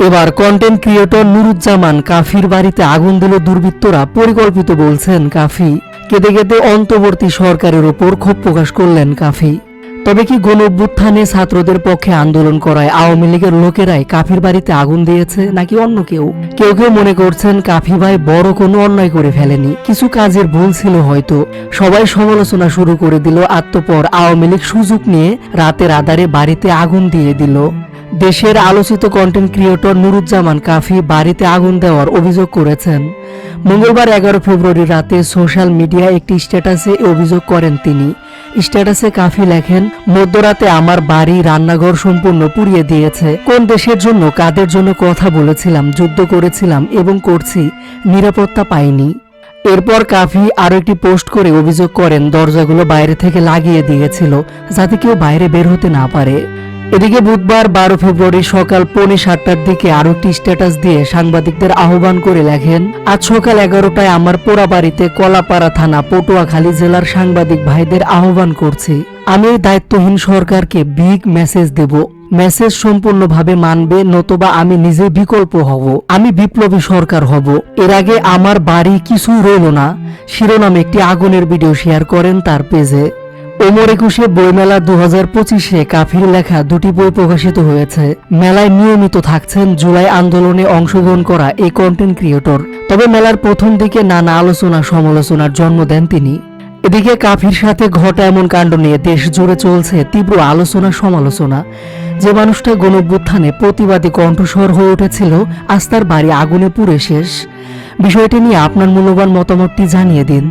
এবার content creator Nuruzzaman কাফির বাড়িতে আগুন দিল দুর্বৃত্তরা, পরিকল্পিত বলছেন কাফি। কেঁদে কেঁদে অন্তর্বর্তী সরকারের ওপর ক্ষোভ প্রকাশ করলেন কাফি। তবে কি গণ অভ্যুত্থানে ছাত্রদের পক্ষে আন্দোলন করায় আওয়ামী লীগের লোকেরাই কাফির বাড়িতে আগুন দিয়েছে, নাকি অন্য কেউ? কেউ কেউ মনে করছেন কাফি ভাই বড় কোনো অন্যায় করে ফেলেনি, কিছু কাজের ভুল ছিল হয়তো। সবাই সমালোচনা শুরু করে দিল, আত্মপর আওয়ামী লীগ সুযোগ নিয়ে রাতের আধারে বাড়িতে আগুন দিয়ে দিল। দেশের আলোচিত কন্টেন্ট ক্রিয়েটর নুরুজ্জামান কাফি বাড়িতে আগুন দেওয়ার অভিযোগ করেছেন। মঙ্গলবার 11 ফেব্রুয়ারি রাতে সোশ্যাল মিডিয়ায় একটি স্ট্যাটাসে অভিযোগ করেন তিনি। স্ট্যাটাসে কাফি লেখেন, মধ্যরাতে আমার বাড়ি রান্নাঘর সম্পূর্ণ পুড়িয়ে দিয়েছে। কোন দেশের জন্য কাদের জন্য কথা বলেছিলাম, যুদ্ধ করেছিলাম এবং করছি, নিরাপত্তা পাইনি। এরপর কাফি আরো একটি পোস্ট করে অভিযোগ করেন দরজাগুলো বাইরে থেকে লাগিয়ে দিয়েছিল যাতে কেউ বাইরে বের হতে না পারে। এদিকে বুধবার 12 ফেব্রুয়ারি সকাল 6:45টার দিকে আরো একটি স্ট্যাটাস দিয়ে সাংবাদিকদের আহ্বান করে লেখেন, আজ সকাল 11টায় আমার পোড়া বাড়িতে কলাপাড়া থানা পটুয়াখালী জেলার সাংবাদিক ভাইদের আহ্বান করছি। আমি এই দায়িত্বহীন সরকারকে বিগ মেসেজ দেব। মেসেজ সম্পূর্ণভাবে মানবে, নতুবা আমি নিজে বিকল্প হব। আমি বিপ্লবী সরকার হব। এর আগে আমার বাড়ি কিছুই রইল না শিরোনামে একটি আগুনের ভিডিও শেয়ার করেন তার পেজে। ওমর একুশে বইমেলা 2025-এ কাফির লেখা দুটি বই প্রকাশিত হয়েছে। মেলায় নিয়মিত থাকছেন জুলাই আন্দোলনে অংশগ্রহণ করা এই কন্টেন্ট ক্রিয়েটর। তবে মেলার প্রথম দিকে নানা আলোচনা সমালোচনার জন্ম দেন তিনি। এদিকে কাফির সাথে ঘটা এমন কাণ্ড নিয়ে দেশ জুড়ে চলছে তীব্র আলোচনা সমালোচনা। যে মানুষটা গণঅভ্যুত্থানে প্রতিবাদী কণ্ঠস্বর হয়ে উঠেছিল, আজ তার বাড়ি আগুনে পুড়ে শেষ। বিষয়টি নিয়ে আপনার মূল্যবান মতামতটি জানিয়ে দিন।